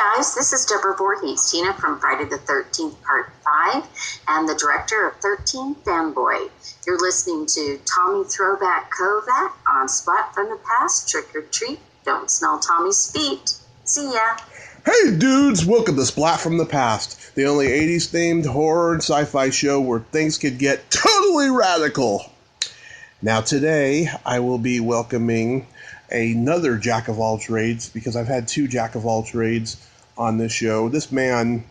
guys, this is Deborah Voorhees, Tina from Friday the 13th, Part 5, and the director of 13 Fanboy. You're listening to Tommy Throwback Kovac on Splat from the Past, Trick or Treat, Don't Smell Tommy's Feet. See ya! Hey dudes, welcome to Splat from the Past, the only 80s themed horror and sci-fi show where things could get totally radical. Now today, I will be welcoming another Jack of all trades, because I've had two Jack of all trades on this show. This man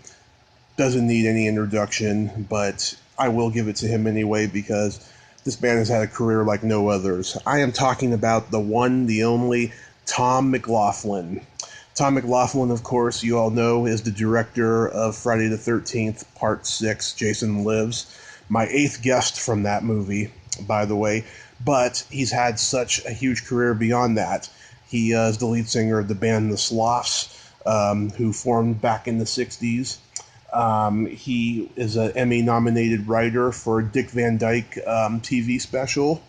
doesn't need any introduction, but I will give it to him anyway, because this man has had a career like no others. I am talking about the one, the only, Tom McLoughlin. Tom McLoughlin, of course, you all know, is the director of Friday the 13th, Part 6, Jason Lives. My 8th guest from that movie, by the way. But he's had such a huge career beyond that. He is the lead singer of the band The Sloths, who formed back in the 60s. He is an Emmy-nominated writer for Dick Van Dyke TV special.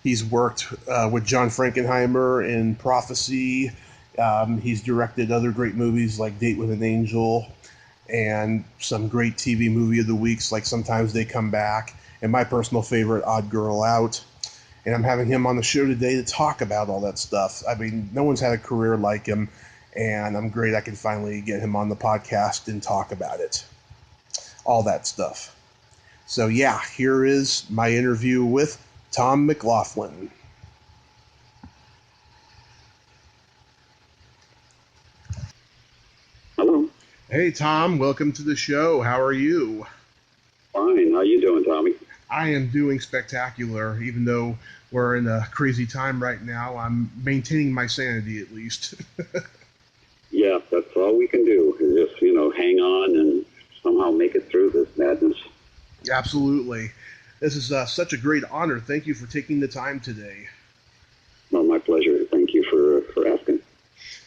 He's worked with John Frankenheimer in Prophecy. He's directed other great movies like Date with an Angel and some great TV movie of the weeks like Sometimes They Come Back, and my personal favorite, Odd Girl Out. And I'm having him on the show today to talk about all that stuff. I mean, no one's had a career like him, and I'm great I can finally get him on the podcast and talk about it. All that stuff. So yeah, here is my interview with Tom McLoughlin. Hello. Hey Tom, welcome to the show. How are you? Fine. How you doing, Tommy? I am doing spectacular, even though we're in a crazy time right now. I'm maintaining my sanity, at least. Yeah, that's all we can do. Is just, hang on and somehow make it through this madness. Absolutely. This is such a great honor. Thank you for taking the time today. Well, my pleasure. Thank you for asking.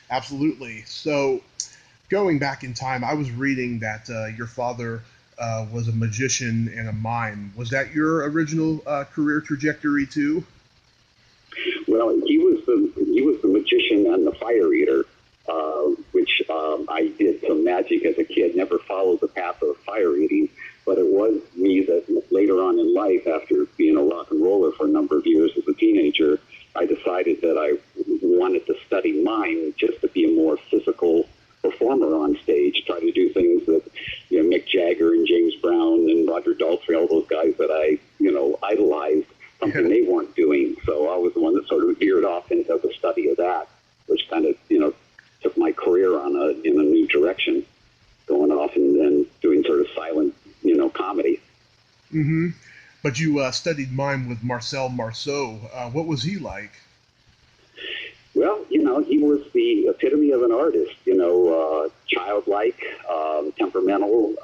Absolutely. So, going back in time, I was reading that your father was a magician and a mime. Was that your original career trajectory too? Well, he was the magician and the fire eater, which I did some magic as a kid. Never followed the path of fire eating, but it was me that later on in life, after being a rock and roller for a number of years as a teenager, I decided that I wanted to study mime just to be a more physical performer on stage, try to do things that Mick Jagger and James Brown and Roger Daltrey, all those guys that I idolized, something they weren't doing. So I was the one that sort of veered off into the study of that, which kind of took my career in a new direction, going off and doing sort of silent comedy. Mm-hmm. But you studied mime with Marcel Marceau. What was he like? Well, he was the epitome of an artist, childlike, temperamental,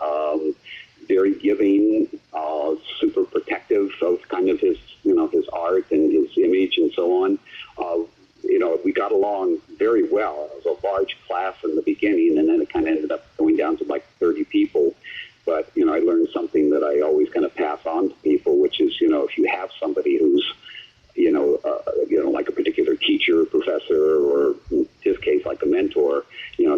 very giving, super protective of kind of his, his art and his image and so on. We got along very well. It was a large class in the beginning, and then it kind of ended up going down to like 30 people. But, I learned something that I always kind of pass on to people, which is, if you have somebody who's, like a particular teacher, professor, or in his case, like a mentor,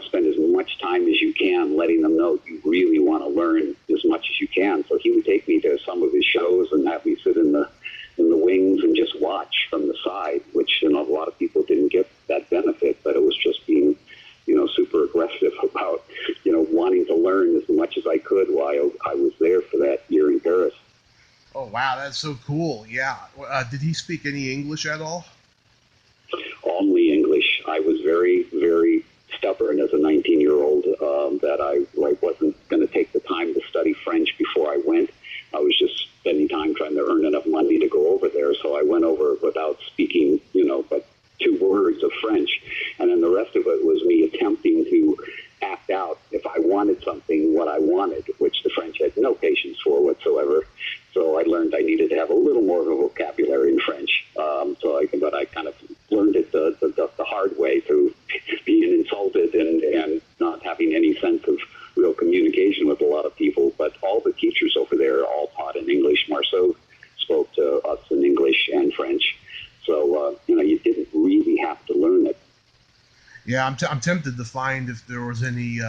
spend as much time as you can letting them know you really want to learn as much as you can. So he would take me to some of his shows and have me sit in the wings and just watch from the side, which, a lot of people didn't get that benefit, but it was just being, super aggressive about, wanting to learn as much as I could while I was there for that year in Paris. Oh, wow, that's so cool. Yeah. Did he speak any English at all? Only English. I was very, very stubborn as a 19-year-old that I wasn't going to take the time to study French before I went. I was just spending time trying to earn enough money to go over there, so I went over without speaking, but 2 words of French. And then the rest of it was me attempting to act out, if I wanted something, what I wanted, which the French had no patience for whatsoever. So I learned I needed to have a little more of a vocabulary in French. But I kind of learned it the hard way through being insulted and not having any sense of real communication with a lot of people. But all the teachers over there all taught in English. Marceau spoke to us in English and French. So, you didn't really have to learn it. Yeah, I'm tempted to find if there was any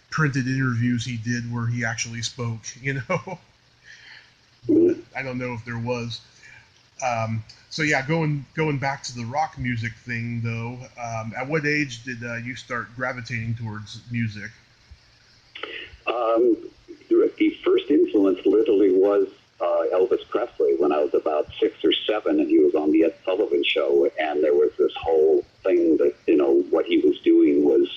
printed interviews he did where he actually spoke, you know. I don't know if there was. So yeah, going back to the rock music thing though, at what age did you start gravitating towards music? The first influence literally was Elvis Presley when I was about 6 or 7, and he was on the Ed Sullivan Show, and there was this whole thing that, you know, what he was doing was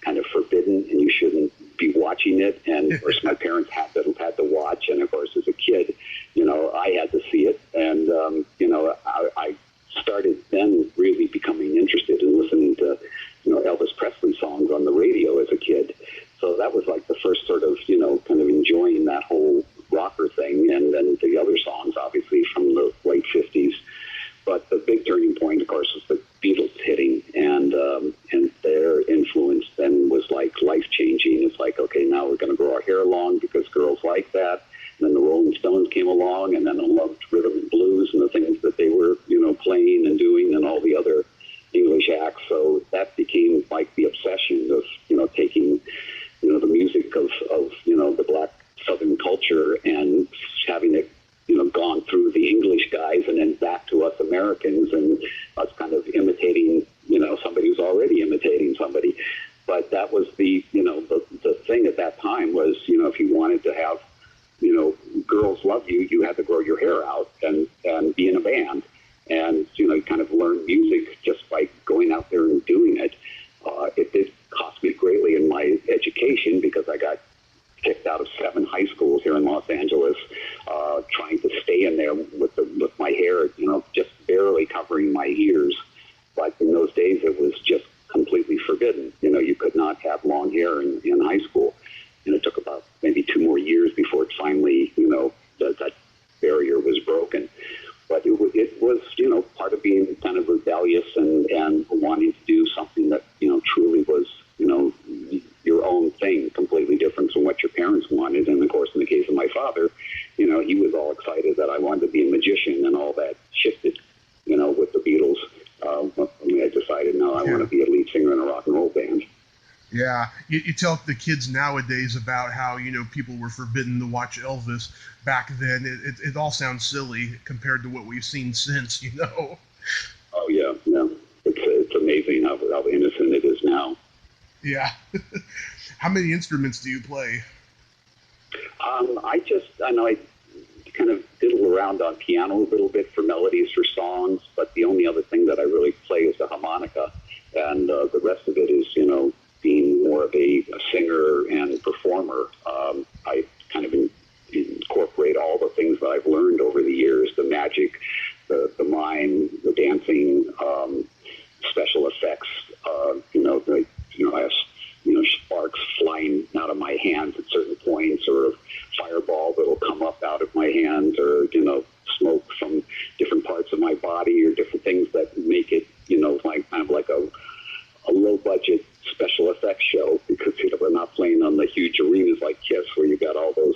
kind of forbidden, and you shouldn't be watching it. And of course, my parents had to watch, and of course, as a kid, you know, I had to see it, and you know, I started then really becoming interested in listening to, you know, Elvis Presley songs on the radio as a kid. So that was like the first sort of, you know, kind of enjoying that whole rocker thing, and then the other songs, obviously, from the late 50s. But the big turning point, of course, was the Beatles hitting, and their influence then was like life-changing. It's like, okay, now we're going to grow our hair long because girls like that. And then the Rolling Stones came along, and then I loved rhythm and blues and the things that they were, you know, playing and doing, and all the other English acts. So that became like the obsession of, you know, taking, you know, the music of you know, the black Southern culture and having it, you know, gone through the English guys and then back to us Americans, and us kind of imitating, you know, somebody who's already imitating somebody. But that was the, you know, the thing at that time was, you know, if you wanted to have, you know, girls love you, you had to grow your hair out and be in a band. And, you know, you kind of learn music just by going out there and doing it. It did cost me greatly in my education because I got kicked out of 7 high schools here in Los Angeles, trying to stay in there with my hair, you know, just barely covering my ears. But in those days, it was just completely forbidden. You know, you could not have long hair in high school. And it took about maybe 2 more years before it finally, you know, that barrier was broken. But it was, you know, part of being kind of rebellious and wanting to do something that, you know, truly was, you know, your own thing, completely different from what your parents wanted. And of course, in the case of my father, you know, he was all excited that I wanted to be a magician, and all that shifted, you know, with the Beatles. When I decided, no, I want to be a lead singer in a rock and roll band. Yeah, you tell the kids nowadays about how, you know, people were forbidden to watch Elvis back then. It all sounds silly compared to what we've seen since, you know. Oh yeah, yeah. It's amazing how innocent it is now. Yeah. How many instruments do you play? I know I kind of diddle around on piano a little bit for melodies for songs, but the only other thing that I really play is the harmonica, and the rest of it is, you know, being more of a singer and performer. I kind of incorporate all the things that I've learned over the years, the magic, the mime, the dancing, special effects, I have, sparks flying out of my hands at certain points, or a fireball that'll come up out of my hands, or, smoke from different parts of my body, or different things that make it, like kind of like a low budget special effects show, because, we're not playing on the huge arenas like Kiss where you got all those,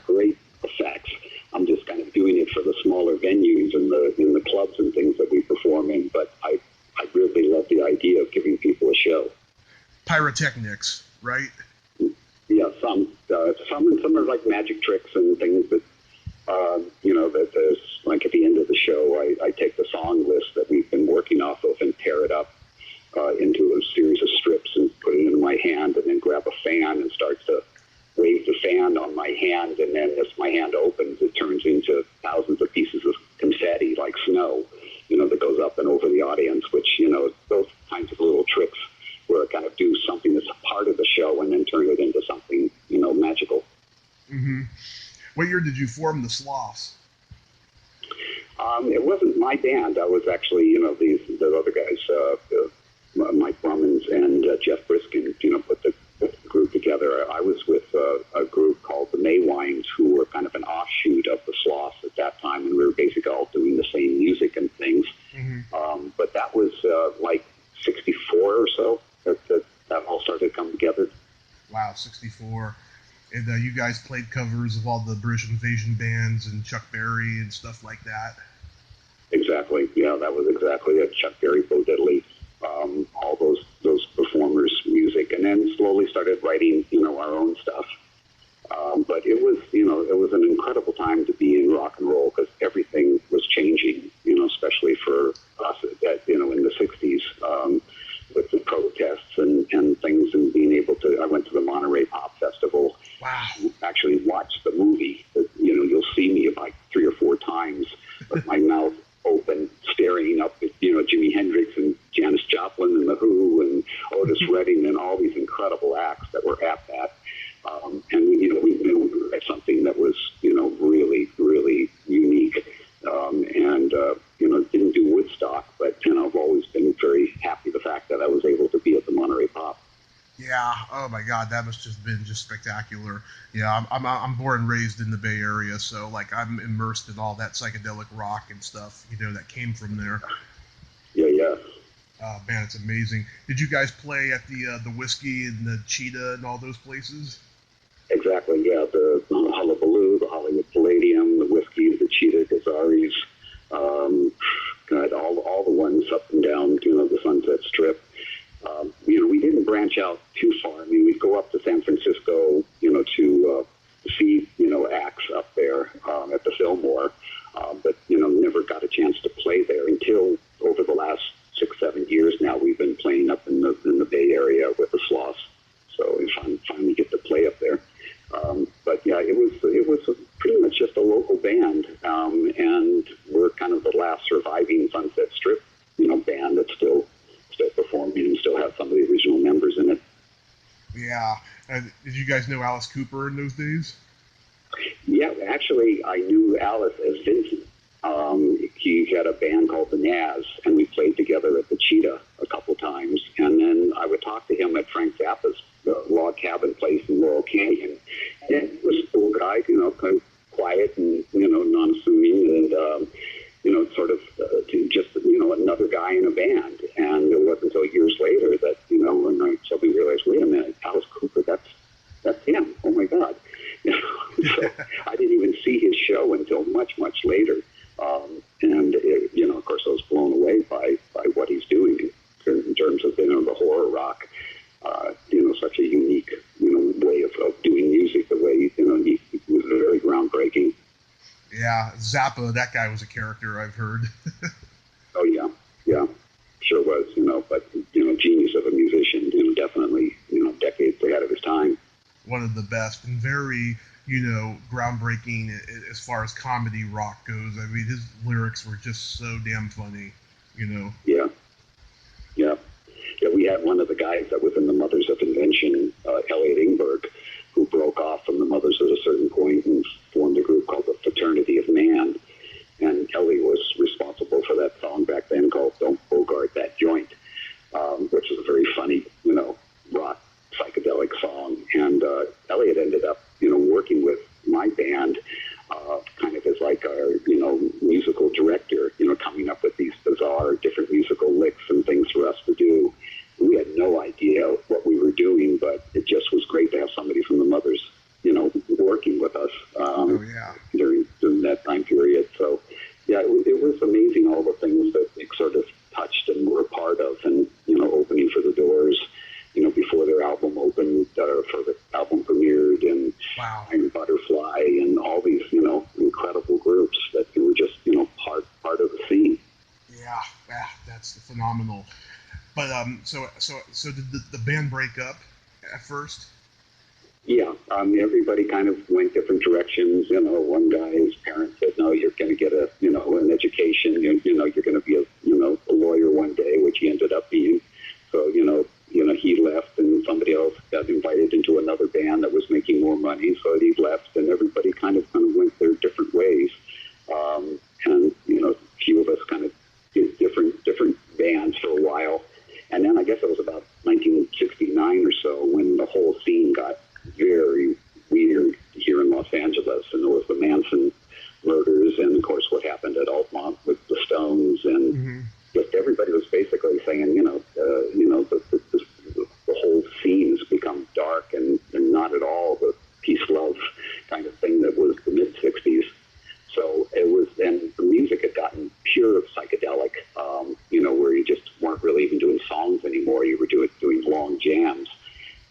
great effects. I'm just kind of doing it for the smaller venues and in the clubs and things that we perform in. But I really love the idea of giving people a show. Pyrotechnics, right? Yeah, some and some are like magic tricks and things that, that there's, like, at the end of the show, I take the song list that we've been working off of and tear it up into a series of strips and put it in my hand, and then grab a fan and start to wave the fan on my hand, and then as my hand opens, it turns into thousands of pieces of confetti, like snow, that goes up and over the audience, which, those kinds of little tricks where I kind of do something that's a part of the show and then turn it into something, magical. Mm-hmm. What year did you form the Sloths? It wasn't my band. I was actually, the other guys, Mike Brummins and Jeff Briskin, put the group together. I was with a group called the Maywines, who were kind of an offshoot of the Sloths at that time, and we were basically all doing the same music and things. Mm-hmm. But that was like 64 or so that all started to come together. Wow, 64. And you guys played covers of all the British Invasion bands and Chuck Berry and stuff like that? Exactly. Yeah, that was exactly it. Chuck Berry, Bo Diddley, all those started writing, our own stuff. But it was an incredible time to be in rock and roll because everything was changing, especially for us in the 60s with the protests and things and being able to, I went to the Monterey Pop Festival. Wow. Actually watched the movie. You'll see me about 3 or 4 times with my mouth open, staring up at, Jimi Hendrix and Janis Joplin and The Who and Otis Redding and all these incredible acts that were at that. And we knew we were at something that was, really, really unique. Didn't do Woodstock, but, I've always been very happy the fact that I was able to be at the Monterey Pop. Yeah. Oh my God, that must just been just spectacular. Yeah, I'm born and raised in the Bay Area, so like I'm immersed in all that psychedelic rock and stuff, that came from there. Yeah. Oh man, it's amazing. Did you guys play at the Whiskey and the Cheetah and all those places? Exactly. Yeah, the Hullabaloo, the Hollywood Palladium, the Whiskey, the Cheetah, Gazaris, all the ones up and down, the Sunset Strip. We didn't branch out too far. I mean, we'd go up to San Francisco, to see, acts up there at the Fillmore, but, never got a chance to play there until over the last 6-7 years now. We've been playing up in the Bay Area with the Sloths, so we finally get to play up there. But yeah, it was pretty much just a local band, and we're kind of the last surviving Sunset Strip, band that's still performing and still have some of the original members in it. Yeah. Did you guys know Alice Cooper in those days? Yeah, actually, I knew Alice as Vincent. He had a band called the Naz, and we played together at the Cheetah a couple times. And then I would talk to him at Frank Zappa's log cabin place in Laurel Canyon. And he was a cool guy, kind of quiet and, non-assuming and, sort of just, another guy in a band. And it wasn't until years later that, when I suddenly realized, wait a minute, Alice Cooper, that's him. Oh, my God. So I didn't even see his show until much, much later. Of course, I was blown away by what he's doing in terms of, the horror rock, such a unique, way of doing music, the way, he was very groundbreaking. Yeah, Zappa, that guy was a character, I've heard. Oh, yeah, sure was, but, genius of a musician, definitely, decades ahead of his time. One of the best and very, groundbreaking as far as comedy rock goes. I mean, his lyrics were just so damn funny, Yeah. We had one of the guys that was in the Mothers of Invention, Elliot Ingberg, who broke off from the Mothers at a certain point and formed a group called the Fraternity of Man. And Ellie was responsible for that song back then called Don't Bogart That Joint, which is a very funny, rock psychedelic song. And Elliot ended up, working with my band kind of as like our, musical director, coming up with these bizarre different musical licks and things for us to do. We had no idea what we were doing, but it just was great to have somebody from the Mothers, working with us during that time period. So, yeah, it was amazing all the things that they sort of touched and were a part of, and, opening for the Doors, before their album opened, for the album premiered, and wow. Iron Butterfly, and all these, incredible groups that were just, part of the scene. Yeah, that's phenomenal. But so did the band break up at first? Yeah, everybody kind of went different directions. One guy's parents said, "No, you're going to get an education. You're going to be a lawyer one day," which he ended up being. So he left, and somebody else got invited into another band that was making more money, so he left, and everybody kind of went their different ways. And a few of us kind of did different bands for a while. And then I guess it was about 1969 or so when the whole scene got very weird here in Los Angeles, and there was the Manson murders, and of course what happened at Altamont with the Stones, and just everybody was basically saying, the whole scene has become dark and not at all the peace love kind of thing that was the mid '60s. So it was, and the music had gotten pure psychedelic, where you just weren't really even doing songs anymore. You were doing long jams.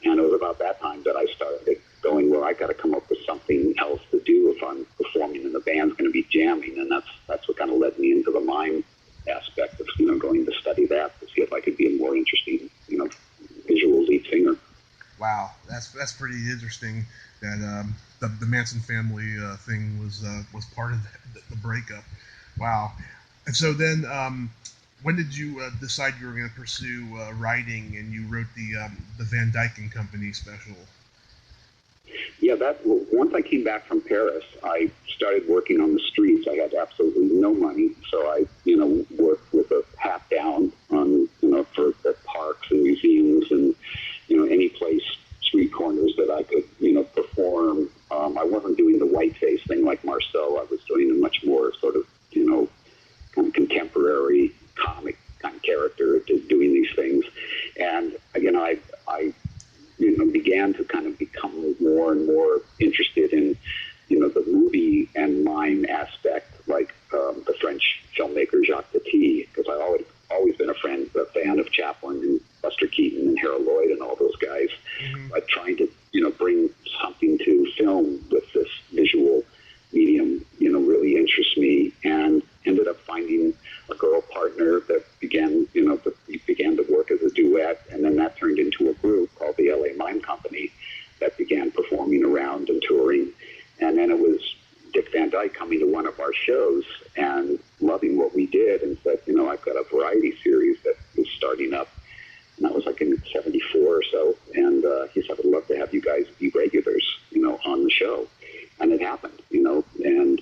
And it was about that time that I started going, well, I got to come up with something else to do if I'm performing and the band's going to be jamming. And that's what kind of led me into the mime aspect of, going to study that to see if I could be a more interesting, visual lead singer. Wow, that's pretty interesting. That the Manson family thing was part of the breakup. Wow. And so then, when did you decide you were going to pursue writing, and you wrote the Van Dyke and Company special? Yeah, once I came back from Paris, I started working on the streets. I had absolutely no money, so I, worked with a hat down on, for the parks and museums and, any place, street corners that I could, perform. I wasn't doing the whiteface thing like Marceau. I was doing a much more sort of, kind of contemporary comic kind of character doing these things. And again, I began to kind of become more and more interested in, the movie and mime aspect, like the French filmmaker Jacques Tati, because I always been a fan of Chaplin and Buster Keaton and Harold Lloyd and all those guys. Mm-hmm. But trying to, bring something to film with this visual medium, really interests me, and ended up finding a girl partner that began to work as a duet, and then that turned into a group called the LA Mime Company that began performing around and touring. And then it was Dick Van Dyke coming to one of our shows and loving what we did and said, I've got a variety series that is starting up. And that was like in 74 or so. And he said, I'd love to have you guys be regulars, on the show. And it happened, and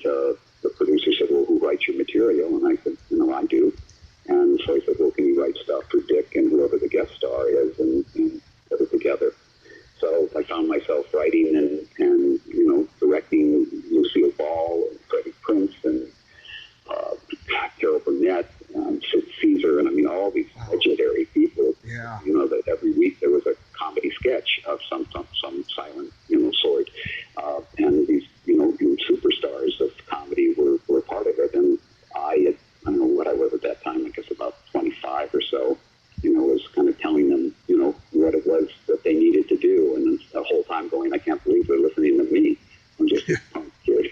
the producer said, well, who writes your material? And I said, I do. And so I said, well, can you write stuff for Dick and whoever the guest star is and put it together? So I found myself writing and directing Lucille Ball and Freddie Prinze and Carol Burnett and Sid Caesar, and I mean all these legendary people. Yeah. That every week there was a comedy sketch of some silent sort, and these superstars of comedy were part of it. And I don't know what I was at that time. I guess about 25 or so. Was kind of telling them what it was that they needed to do, and the whole time going, I can't believe they're listening to me. I'm just a punk kid,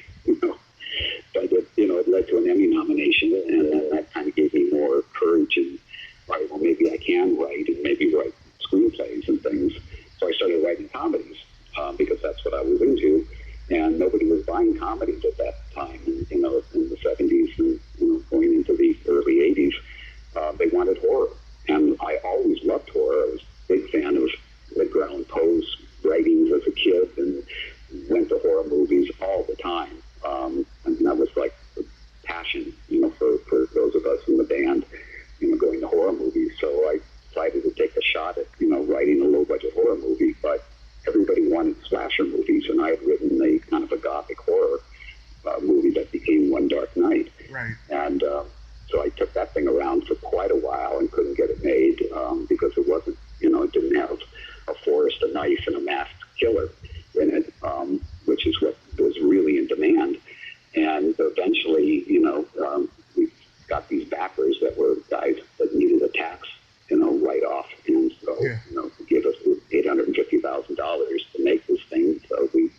But it led to an Emmy nomination, and then that kind of gave me more courage and, all right, well, maybe I can write and maybe write screenplays and things. So I started writing comedies because that's what I was into, and nobody was buying comedies at that time, in the 70s and going into the early 80s. They wanted horror, and I always loved horror. I was a big fan of Edgar Allan Poe's writings as a kid and went to horror movies all the time. And that was like a passion, for those of us in the band, going to horror movies. So I decided to take a shot at, writing a low-budget horror movie, but everybody wanted slasher movies, and I had written a kind of a gothic horror movie that became One Dark Night. Right. And so I took that thing around for quite a while and couldn't get it made because it wasn't, it didn't have a forest, a knife, and a masked killer in it, which is what was really in demand. And eventually, we got these backers that were guys that needed a tax, write-off. And so, to give us $850,000 to make this thing. So we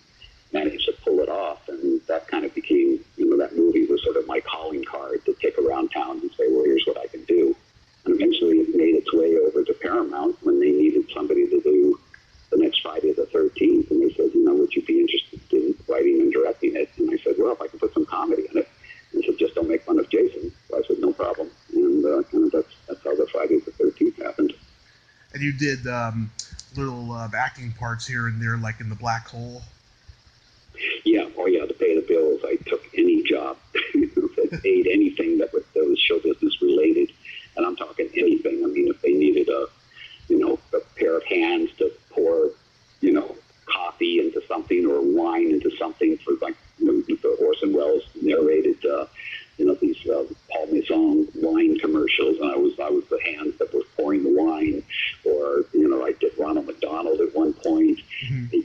managed to pull it off. And that kind of became, that movie was sort of my calling card to take around town and say, well, here's what I can do. And eventually it made its way over to Paramount when they needed somebody to do the next Friday the 13th. And they said, would you be interested in writing and directing it? And I said, well, if I can put some comedy in it. And he said, just don't make fun of Jason. So I said, no problem. And that's how the Friday the 13th happened. And you did little acting parts here and there, like in The Black Hole. Yeah, to pay the bills, I took any job that paid anything that was show business related, and I'm talking anything. I mean, if they needed a pair of hands to pour, coffee into something or wine into something for like the Orson Welles narrated, these Paul Maison wine commercials, and I was the hands that were pouring the wine, or I did Ronald McDonald at one point. Mm-hmm.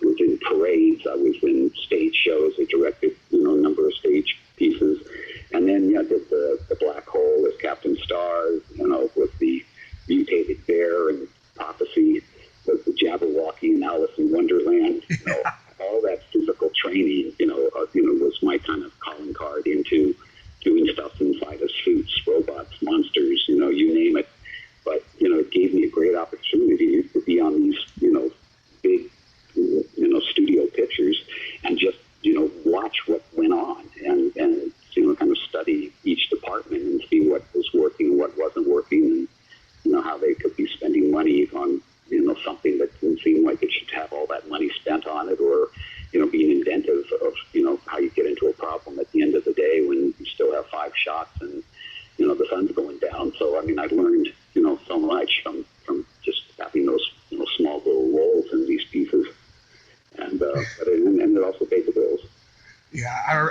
Was in parades. I was in stage shows. I directed a number of stage pieces, and then did the Black Hole as Captain Star, with the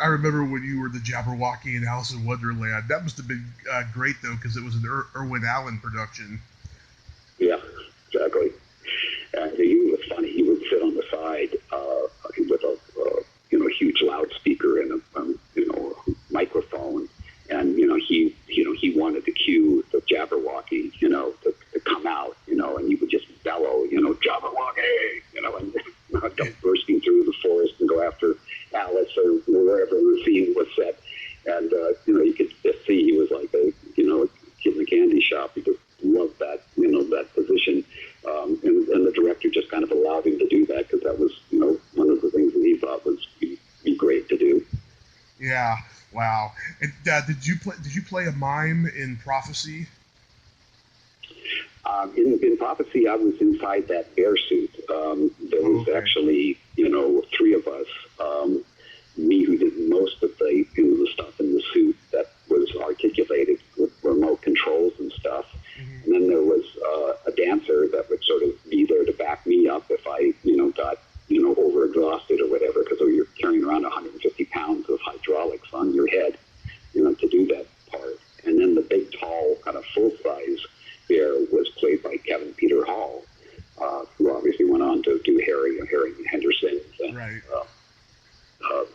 I remember when you were the Jabberwocky in Alice in Wonderland. That must have been great, though, because it was an Irwin Allen production. Yeah, exactly. And he was funny. He would sit on the side with a huge loudspeaker and a microphone, and he wanted the cue the Jabberwocky to come out, and he would just bellow, Jabberwocky, and come bursting through the forest and go after Alice or wherever the scene was set. And you could just see he was like a kid in the candy shop. He just loved that that position. And the director just kind of allowed him to do that because that was, one of the things that he thought was be great to do. Yeah, wow. And, did you play a mime in Prophecy? In Prophecy, I was inside that bear suit. There was actually, 3 of us. Me, who did most of the stuff in the suit that was articulated with remote controls and stuff. Mm-hmm. And then there was a dancer that would sort of be there to back me up if I, got, over-exhausted or whatever, because you're carrying around 150 pounds of hydraulics on your head, to do that part. And then the big, tall, kind of full-size bear was played by Kevin Peter Hall, who obviously went on to do Harry Henderson, and, right.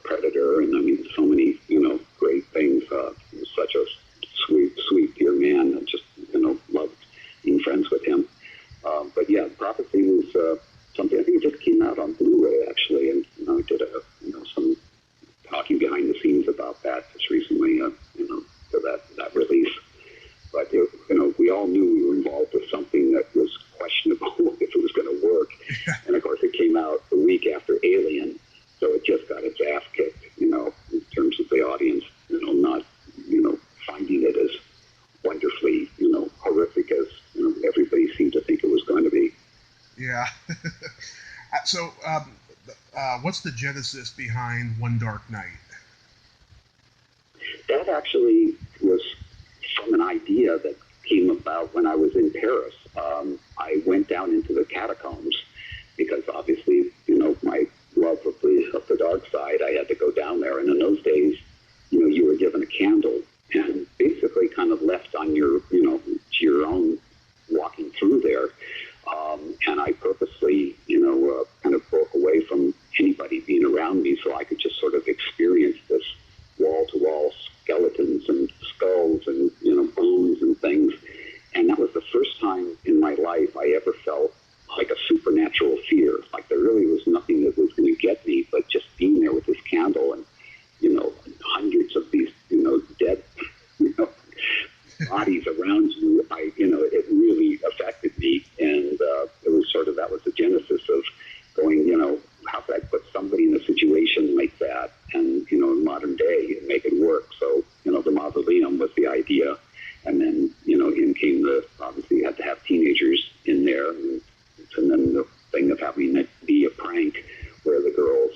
Predator, and I mean, so many, great things. He was such a sweet, dear man. I just, loved being friends with him. But yeah, Prophecy was something, I think it just came out on Blu-ray, actually, and, I did some talking behind the scenes about that just recently, for that release. But, we all knew we were involved with something that was questionable if it was going to work. And, of course, it came out a week after Alien, so it just got its ass kicked, in terms of the audience, not, finding it as wonderfully, horrific as, everybody seemed to think it was going to be. Yeah. So, what's the genesis behind One Dark Night? That actually was from an idea that came about when I was in Paris. I went down into the catacombs because obviously, my love of the dark side, I had to go down there. And in those days, you were given a candle and basically kind of left on your, to your own walking through there. And I purposely, kind of broke away from anybody being around me so I could just sort of experience this wall-to-wall skeletons and skulls and, bones and things. And that was the first time in my life I ever felt like a supernatural fear. Like there really was nothing that was going to get me, but just being there with this candle and, hundreds of these, dead, bodies around you, it really affected me. And it was sort of, that was the genesis of going, how could I put somebody in a situation like that and, in modern day and make it work? So, the mausoleum was the idea. And then, in came obviously you had to have teenagers in there. And then the thing of having it be a prank where the girls,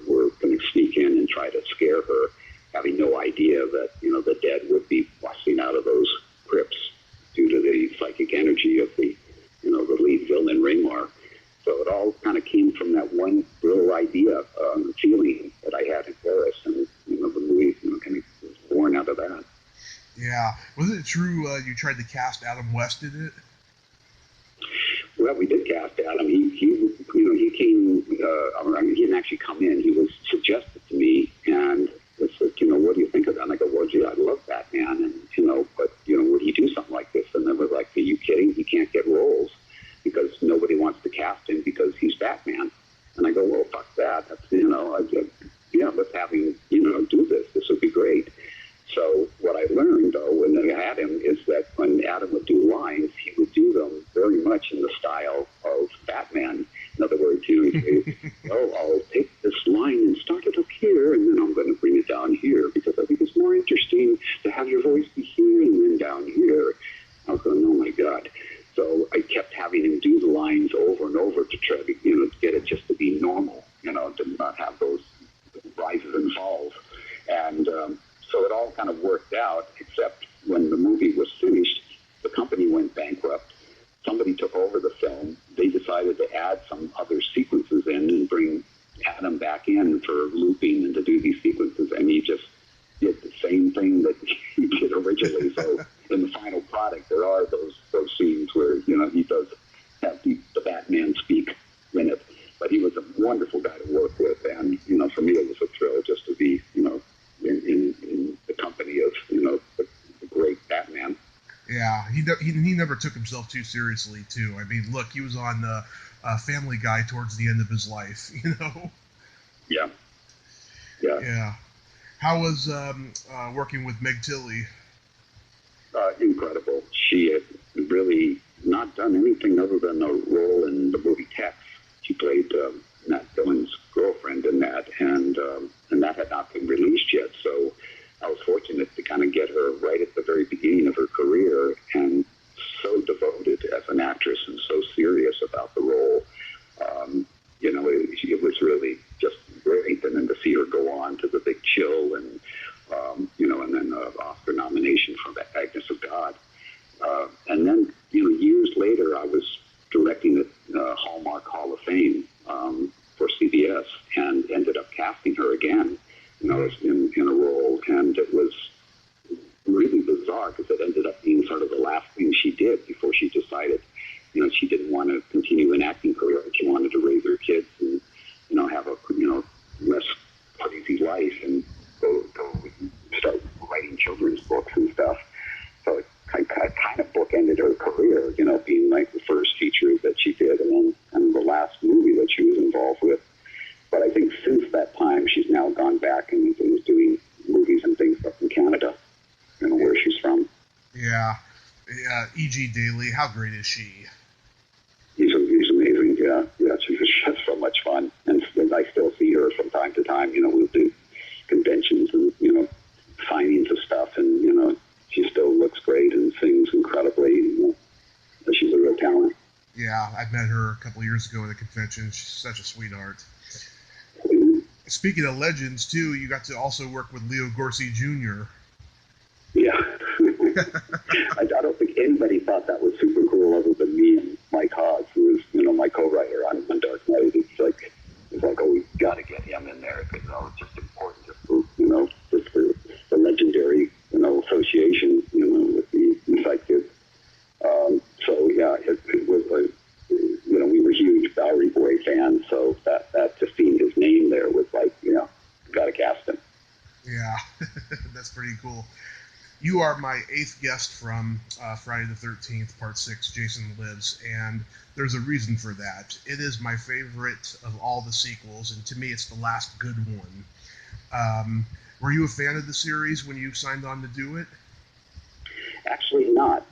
were going to sneak in and try to scare her, having no idea that, the dead would be busting out of those crypts due to the psychic energy of the, the lead villain, Raymar. So it all kind of came from that one little idea, feeling that I had in Paris. And, the movie, kind of was born out of that. Yeah. Was it true you tried to cast Adam West in it? Well, we did cast Adam. He came, he didn't actually come in. He was suggested to me, and it said, what do you think of that? And I go, well, gee, I love Batman, and, but, would he do something like this? And they were like, are you kidding? He can't get roles because nobody wants to cast him because he's Batman. And I go, well, fuck that. That's, let's have him, do this. This would be great. So what I learned, though, when I had him, is that when Adam would do lines, he would do them very much in the style of Batman. In other words, he'd say, well, I'll take this line and start it up here, and then I'm going to bring it down here, because I think it's more interesting to have your voice be here and then down here. I was going, oh, my God. So I kept having him do the lines over and over to try to, get it just to be normal, to not have those rises and falls. And so it all kind of worked out, except when the movie was finished, the company went bankrupt. Somebody took over the film. They decided to add some other sequences in and bring had him back in for looping and to do these sequences, and he just did the same thing that he did originally. So in the final product, there are those scenes where, you know, he does have the Batman speak in it. But he was a wonderful guy to work with, and, you know, for me it was a thrill just to be, you know, in the company of, you know, the great Batman. Yeah, he never took himself too seriously, too. I mean, look, he was on Family Guy towards the end of his life, you know? Yeah. Yeah. How was working with Meg Tilly? Incredible. She had really not done anything other than a role in the movie Tex. She played Matt Dillon's girlfriend in that, and that had not been released yet. So I was fortunate to kind of get her right at the very beginning of her career, and so devoted as an actress and so serious about the role. You know, it was really just great. And then to see her go on to The Big Chill, and you know, and then the Oscar nomination for Agnes of God. And then, you know, years later, I was directing the Hallmark Hall of Fame for CBS, and ended up casting her again, you know, in a role. And it was really bizarre because it ended up being sort of the last thing she did before she decided, you know, she didn't want to continue an acting career. She wanted to raise her kids and, you know, have a, you know, less crazy life, and go start writing children's books and stuff. So it kind of bookended her career, you know, being like the first feature that she did, and then the last movie that she was involved with. But I think since that time, she's now gone back and is doing movies and things up in Canada, you know, where she's from. Yeah. E.G. Daily, how great is she? He's amazing, yeah. She's just so much fun. And I still see her from time to time. You know, we'll do conventions and, you know, signings of stuff, and, you know, she still looks great and sings incredibly. You know, she's a real talent. Yeah, I met her a couple of years ago at a convention. She's such a sweetheart. Speaking of legends, too, you got to also work with Leo Gorcey Jr. Yeah. I don't think anybody thought that was super cool other than me and Mike Hawes, who was, you know, my co-writer on Dark Knight. It's like, oh, we got to get him in there, because, you know, it's just important just for, you know, just for the legendary, you know, association, you know, with the Inside Kids. So yeah, it was you know, we were huge Bowery Boy fans, so that just seeing his name there was like, you know, got to cast him. Yeah, that's pretty cool. You are my 8th guest from Friday the 13th, Part 6, Jason Lives, and there's a reason for that. It is my favorite of all the sequels, and to me it's the last good one. Were you a fan of the series when you signed on to do it? Actually not.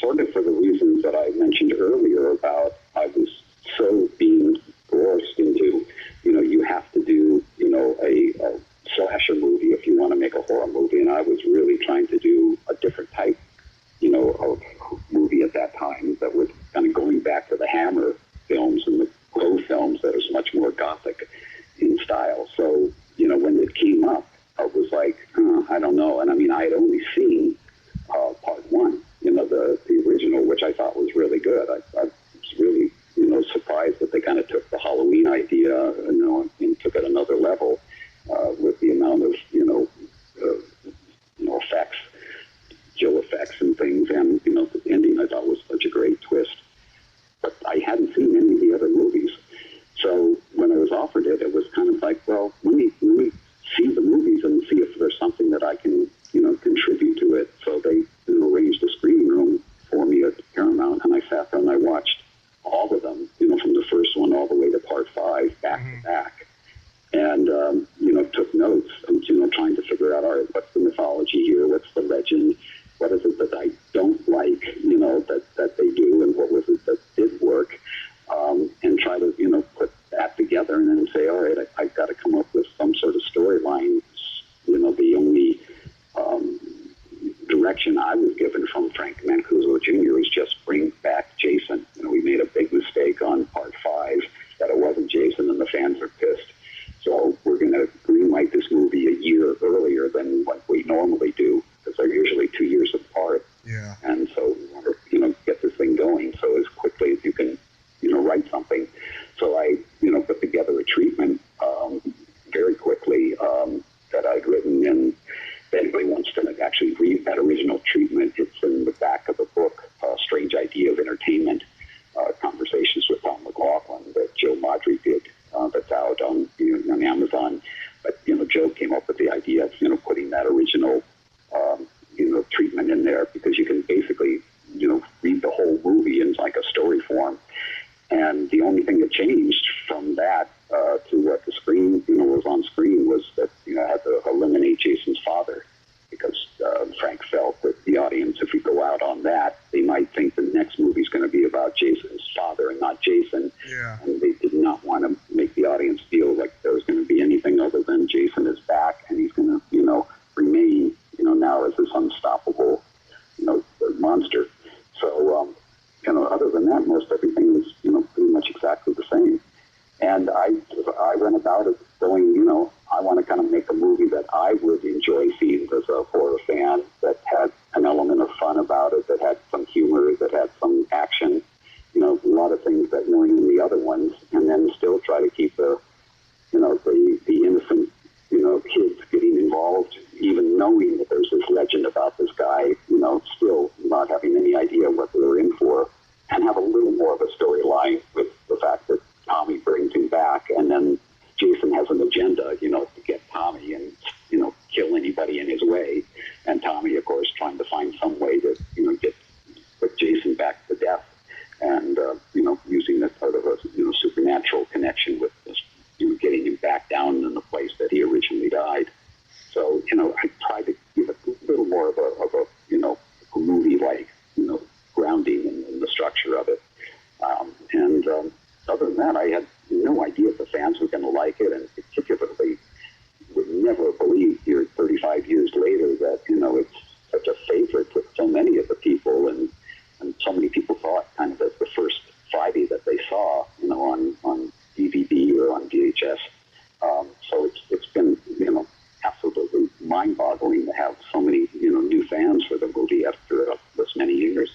Sort of for the reasons that I mentioned earlier about I was so being forced into, you know, you have to do, you know, a slasher movie if you want to make a horror movie, and I was really trying to do a different type, you know, of movie at that time that was kind of going back to the Hammer films and the Crow films that is much more gothic in style. So, you know, when it came up, I was like, I don't know. And I mean, I had only seen Part 1, you know, the original, which I thought was really good. I was really, you know, surprised that they kind of took the Halloween idea, you know, and took it another level with the amount of, you know, effects, Jill effects and things. And, you know, the ending I thought was such a great twist. But I hadn't seen any of the other movies. So when I was offered it, it was kind of like, well, let me see the movies and see if there's something that I can, you know, contribute to it. So they, you know, arranged a screening room for me at Paramount, and I sat there and I watched of Entertainment, Conversations with Tom McLoughlin, that Joe Madry did, that's out on, on Amazon. But, Joe came up with the idea of, putting that original, treatment in there, because you can basically, read the whole movie in like a story form. And the only thing that changed from that to what the screen, was on screen was that, I had to eliminate Jason's father, because Frank felt that the audience, if we go out on that, they might think the next movie's going to be about Jason's father and not Jason. Yeah. And they did not want to make the audience feel like there was going to be anything other than Jason is back and he's going to, remain, now as this unstoppable, monster. So, other than that, most everything is, pretty much exactly the same. And I went about it going, I want to kind of make a movie that I would enjoy seeing as a horror fan, that had an element of fun about it, that had some humor, that had some action, a lot of things that weren't in the other ones, and then still try to keep the innocent, kids getting involved, even knowing that there's this legend about this guy, still not having any idea what they were in for, and have a little more of a storyline with the fact that Tommy brings him back, and then Jason has an agenda, to get Tommy and, kill anybody in his way. And Tommy, of course, trying to find some way to, put Jason back to death, and, using that sort of a, supernatural connection with this, getting him back down in the place that he originally died. So, I tried to give it a little more of a a movie-like, grounding in the structure of it. Other than that, I had no idea if the fans were going to like it, and particularly would never believe here 35 years later that, it's such a favorite with so many of the people, and so many people saw it kind of as the first Friday that they saw, on DVD or on VHS. So it's been, absolutely mind-boggling to have so many, new fans for the movie after this many years.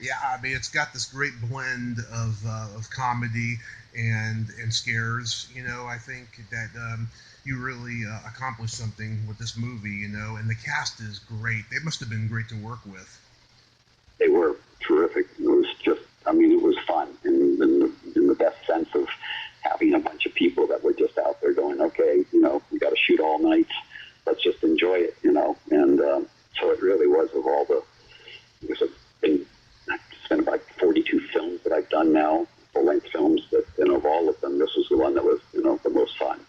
Yeah, I mean, it's got this great blend of comedy and scares. I think that you really accomplished something with this movie. And the cast is great. They must have been great to work with. They were terrific. It was just, it was fun in the best sense of having a bunch of people that were just out there going, okay, we got to shoot all night. Let's just enjoy it, And so it really was, of all the, it's been about 42 films that I've done now, full-length films, that, of all of them, this was the one that was, the most fun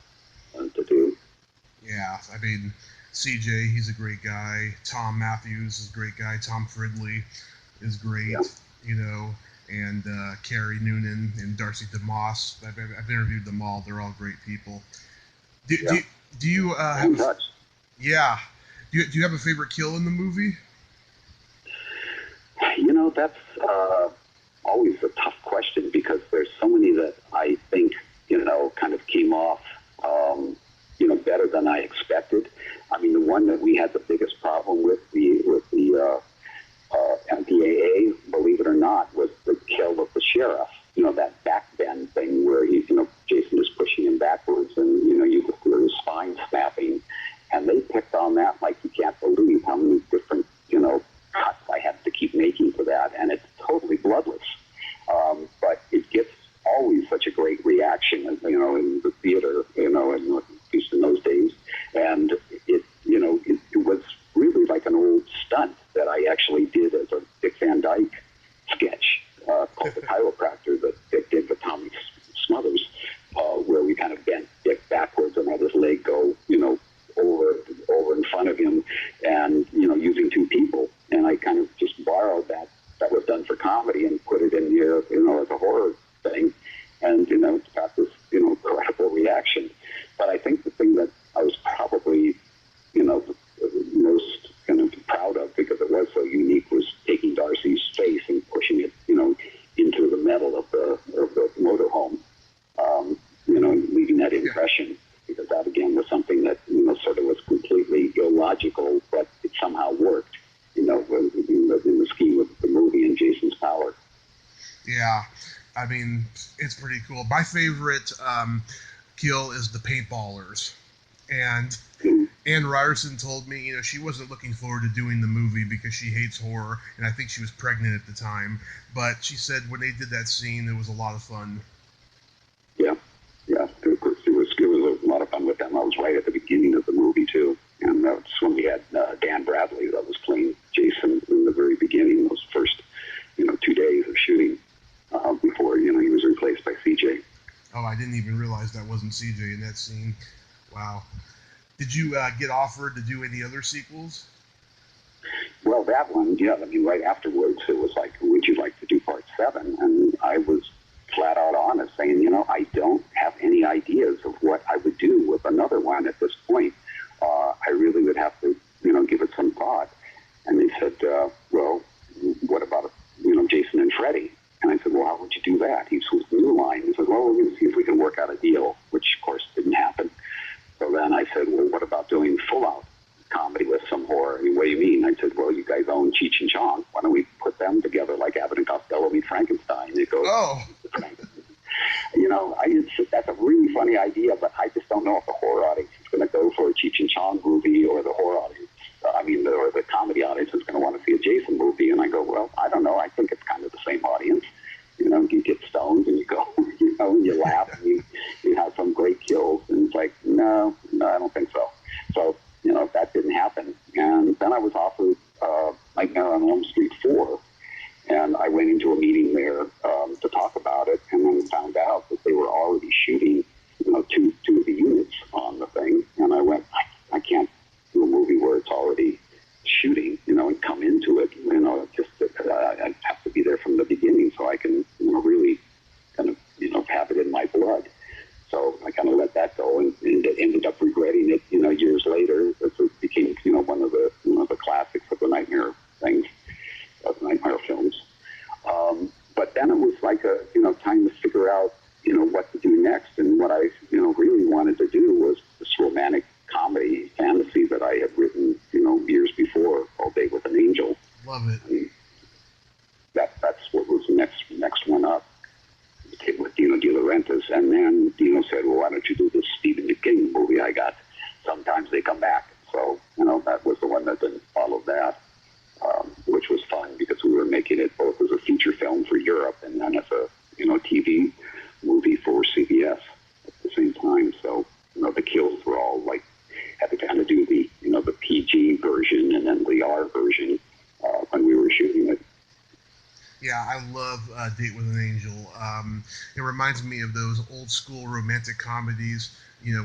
to do. Yeah, I mean, CJ, he's a great guy. Tom Matthews is a great guy. Tom Fridley is great, Yeah. And Carrie Noonan and Darcy DeMoss. I've interviewed them all. They're all great people. Do you have? Yeah. Do you have a favorite kill in the movie? That's always a tough question, because there's so many that I think, kind of came off, better than I expected. I mean, the one that we had the biggest problem with the MPAA, believe it or not, was the kill of the sheriff. That back bend thing where he, Jason is pushing him backwards, and you could hear his spine snapping, and they picked on that like you can't believe how many different cuts I had to keep making for that, and it's totally bloodless. But it gets always such a great reaction, in the theater, at least in those days, and it was really like an old stunt that I actually did as a Dick Van Dyke sketch called The Chiropractor that Dick did with Tommy Smothers, where we kind of bent Dick backwards and had his leg go, over in front of him, and, using two people. And I kind of just borrowed that was done for comedy and put it in here, as a horror thing. And, it's got this, incredible reaction. But I think the thing that I was probably, most kind of proud of, because it was so unique, was taking Darcy's face and pushing it, into the metal of the motorhome, and leaving that impression, because that again was something that, sort of was completely illogical, but it somehow worked, in the scheme of the movie and Jason's power. Yeah, I mean, it's pretty cool. My favorite kill is the paintballers. And Ann Ryerson told me, she wasn't looking forward to doing the movie because she hates horror, and I think she was pregnant at the time. But she said when they did that scene, it was a lot of fun. Yeah, yeah. It was a lot of fun with them. I was right at the beginning of the movie too, and that's when we had Dan Bradley that was playing Jason in the very beginning. Those first, 2 days of shooting before he was replaced by CJ. Oh, I didn't even realize that wasn't CJ in that scene. Wow. Did you get offered to do any other sequels? Well, that one, yeah. I mean, right afterwards, it was like, would you like to do part 7? And I was flat out honest, saying, I don't have any ideas of what I would do with another one at this point. I really would have to, give it some thought. And they said, well, what about, Jason and Freddy? And I said, well, how would you do that? He was New Line. He said, well, we're going to see if we can work out a deal, which, of course, didn't happen. So then I said, well, what about doing full-out comedy with some horror? I mean, what do you mean? I said, well, you guys own Cheech and Chong. Why don't we put them together like Abbott and Costello meet Frankenstein? They go, oh. That's a really funny idea, but I just don't know if the horror audience is going to go for a Cheech and Chong movie or the horror audience, or the comedy audience is going to want to see a Jason movie. And I go, well, I don't know. I think it's kind of the same audience. You get stoned and you go, and you laugh and you have some great kills. And it's like, no, I don't think so. So, that didn't happen. And then I was offered Nightmare on Elm Street 4. And I went into a meeting there to talk about it, and then found out that they were already shooting, two of the units on the thing. And I went, I can't do a movie where it's already shooting, and come into it. I have to be there from the beginning so I can, really kind of, have it in my blood. So I kind of let that go, and ended up regretting it, years later. It became, one of the classics of the nightmare things. Of nightmare films. But then it was like time to figure out, what to do next. And what I, really wanted to do was this romantic comedy fantasy that I had written, years before, All Day with an Angel. Love it. And that's what was the next one up with Dino De Laurentiis. And then Dino said, well, why don't you do this Stephen King movie I got? Sometimes They Come Back. So, that was the one that then followed that. Which was fun because we were making it both as a feature film for Europe and then as a TV movie for CBS at the same time. So the kills were all like had to kind of do the the PG version and then the R version when we were shooting it. Yeah, I love Date with an Angel. It reminds me of those old school romantic comedies,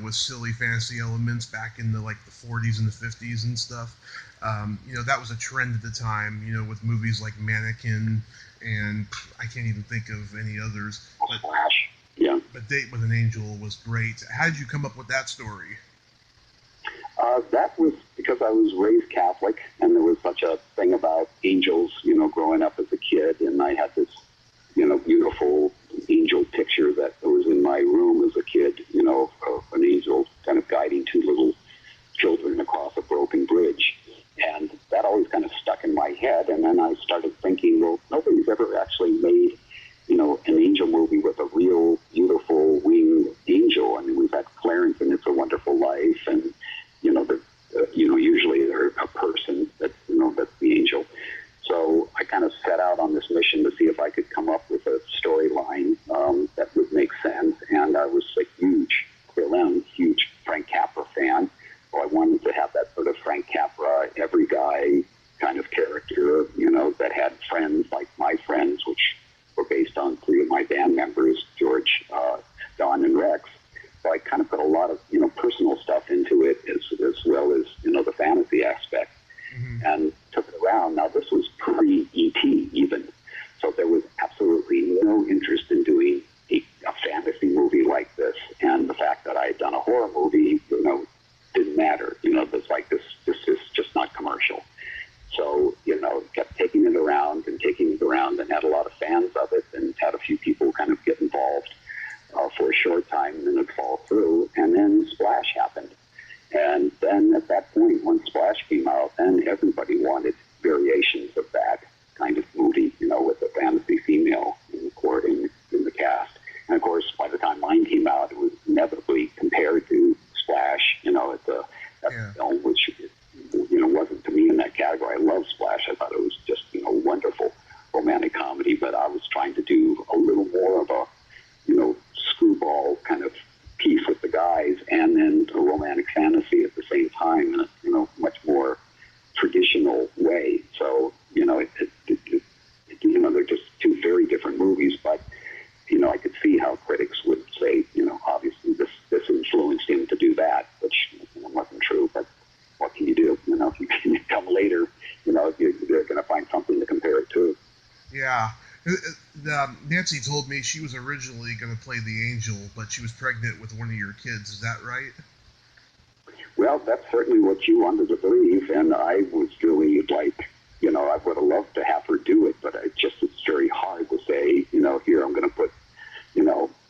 with silly fantasy elements back in the 40s and the 50s and stuff. That was a trend at the time, with movies like Mannequin, and I can't even think of any others. But, Flash, yeah. But Date with an Angel was great. How did you come up with that story? That was because I was raised Catholic, and there was such a thing about angels, growing up as a kid, and I had this, beautiful angel picture that was in my room as a kid, of an angel kind of guiding two little children across a broken bridge. And that always kind of stuck in my head. And then I started thinking, well, nobody's ever actually made, an angel movie with a real beautiful winged angel. I mean, we've had Clarence in It's a Wonderful Life, and, usually they're a person that's the angel. So I kind of set out on this mission to see if I could come up with a storyline that would make sense. And I was a huge Frank Capra fan. So I wanted to have that sort of Frank Capra, every guy kind of character, that had friends like my friends, which were based on 3 of my band members, George, Don, and Rex. So I kind of put a lot of, personal stuff into it as well as, the fantasy aspect, and took it around. Now, this was pre-E.T. even, so there was absolutely no interest in doing a fantasy movie like this. And the fact that I had done a horror movie, didn't matter. It's like this is just not commercial. So, kept taking it around and had a lot of fans of it and had a few people kind of get involved for a short time, and then it fall through. And then Splash happened. And then at that point, when Splash came out, then everybody wanted variations of that kind of movie, with a fantasy female in the cast. And of course, by the time mine came out, it was inevitably compared to Splash, that's the film trying to do a little more of a, screwball kind of piece with the guys, and then a romantic fantasy at the same time in a, much more traditional way. So, they're just two very different movies, but, I could see how critics would say, obviously this influenced him to do that, which wasn't true, but what can you do? If you come later, they're going to find something to compare it to. Yeah. Nancy told me she was originally going to play the angel, but she was pregnant with one of your kids. Is that right? Well, that's certainly what you wanted to believe, and I was really like, I would have loved to have her do it, but it's very hard to say, here I'm going to put,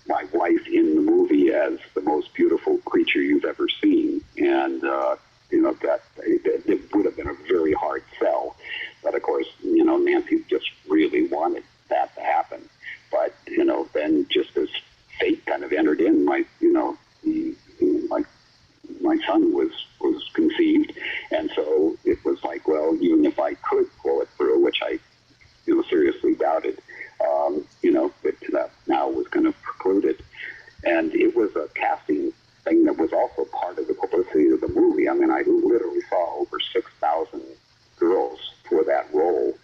my wife in the movie as the most beautiful creature you've ever seen, and, that it would have been a very hard sell. But of course, Nancy just really wanted that to happen. But, then just as fate kind of entered in, my son was conceived. And so it was like, well, even if I could pull it through, which I, seriously doubted, that now was going to preclude it. And it was a casting thing that was also part of the publicity of the movie. I mean, I literally saw over 6,000 girls for that role.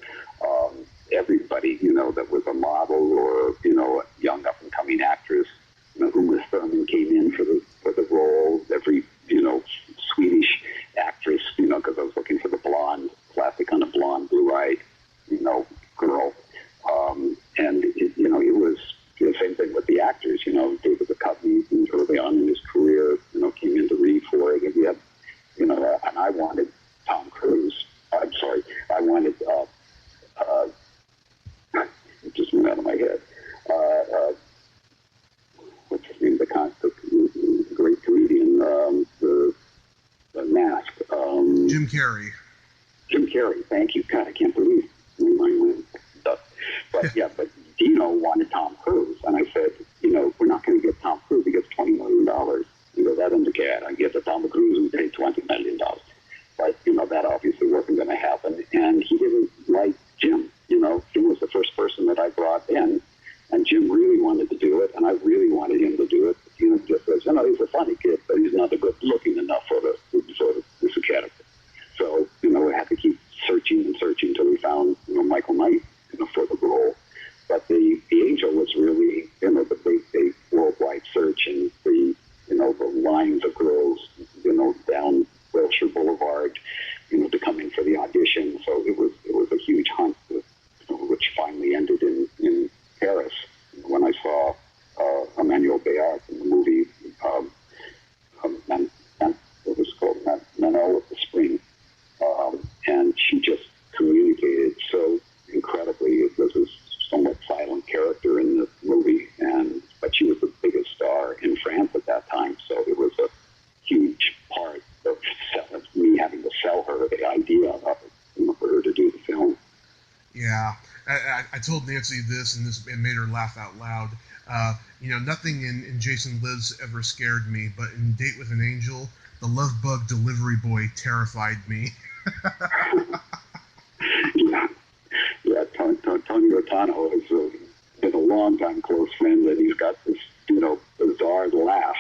Everybody, that was a model or, a young up-and-coming actress, Uma Thurman came in for the role. Every, Swedish actress, because I was looking for the blonde, classic kind of blonde, blue-eyed, girl. And, it was the same thing with the actors. David Duchovny, early on in his career, came in to read for it. And we had, and I wanted Tom Cruise. I'm sorry, I wanted, it just went out of my head. What's his name? The great comedian, the Mask. Jim Carrey. Jim Carrey, thank you. God, I can't believe my mind went stuff. But yeah, but Dino wanted Tom Cruise, and I said, we're not going to get Tom Cruise. He gets $20 million. That indicated I get the Tom Cruise who paid $20 million. But that obviously wasn't going to happen, and he didn't like Jim. Jim was the first person that I brought in, and Jim really wanted to do it, and I really wanted him to do it. Just as he's a funny kid, but he's not good looking enough for this character. So we had to keep searching and searching until we found Michael Knight for the role. But the angel was really the big worldwide search, and the lines of girls down Wilshire Boulevard to come in for the audition. So it was a huge hunt, which finally ended in Paris when I saw Emmanuel Béart in the movie. It was called Manuel of the Spring, and she just communicated so incredibly. It was a somewhat silent character in the movie, but she was the biggest star in France at that time. So it was a huge part of me having to sell her the idea of it, for her to do the film. Yeah, I told Nancy this, and it made her laugh out loud. Nothing in Jason Lives ever scared me, but in Date with an Angel, the love bug delivery boy terrified me. Yeah, Tony Rotano has been a long-time close friend, and he's got this, bizarre laugh.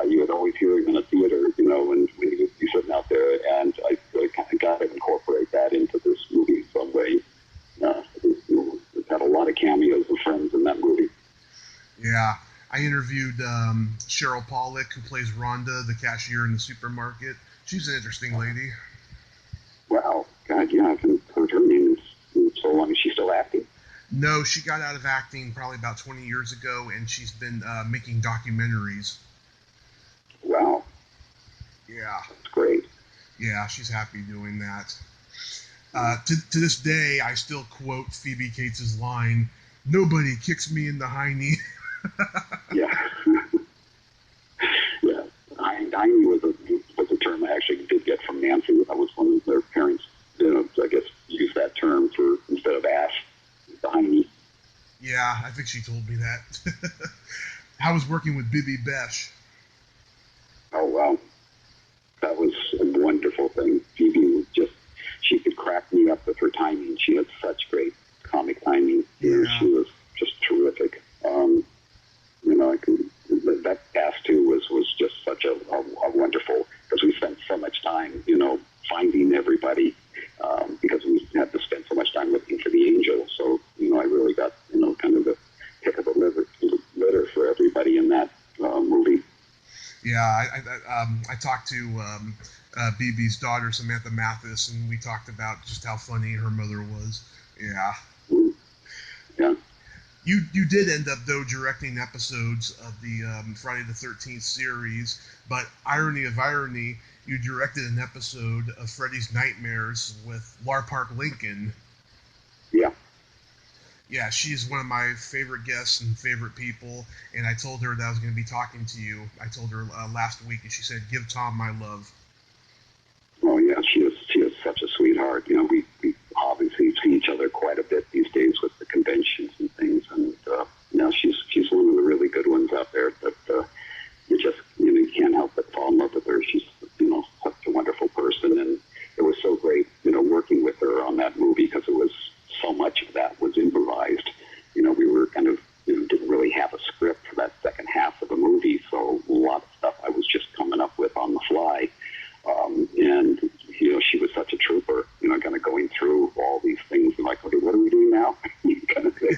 You would always hear him in a theater, when he's sitting out there, and I really kind of got to incorporate that into this movie in some way. We've had a lot of cameos of friends in that movie. Yeah, I interviewed Cheryl Pollack, who plays Rhonda, the cashier in the supermarket. She's an interesting lady. Wow, God, yeah, I haven't heard her name in so long. Is she still acting? No, she got out of acting probably about 20 years ago, and she's been making documentaries. Wow. Yeah. That's great. Yeah, she's happy doing that. To this day, I still quote Phoebe Cates' line, "Nobody kicks me in the hiney." Yeah. Yeah. Hiney was a term I actually did get from Nancy. That was one of their parents, I guess, used that term for instead of ass, the hiney. Yeah, I think she told me that. I was working with Bibi Besh. Oh, wow. That was a wonderful thing. Phoebe was she could crack me up with her timing. She had such great comic timing. Yeah. She was Yeah, I talked to BB's daughter, Samantha Mathis, and we talked about just how funny her mother was. Yeah. Yeah. You did end up, though, directing episodes of the Friday the 13th series, but irony of irony, you directed an episode of Freddy's Nightmares with Lar Park Lincoln. Yeah. Yeah, she's one of my favorite guests and favorite people, and I told her that I was going to be talking to you. I told her last week, and she said, "Give Tom my love." Oh yeah, she is such a sweetheart. You know, we obviously see each other quite a bit these days with the conventions and things, and you know, she's one of the really good ones out there that you can't help but fall in love with her. She's, you know, such a wonderful person, and it was so great, you know, working with her on that movie because it was so much of that was improvised. You know, we were kind of, you know, didn't really have a script for that second half of the movie, so a lot of stuff I was just coming up with on the fly. And, you know, she was such a trooper, you know, kind of going through all these things and like, okay, what are we doing now? kind of thing.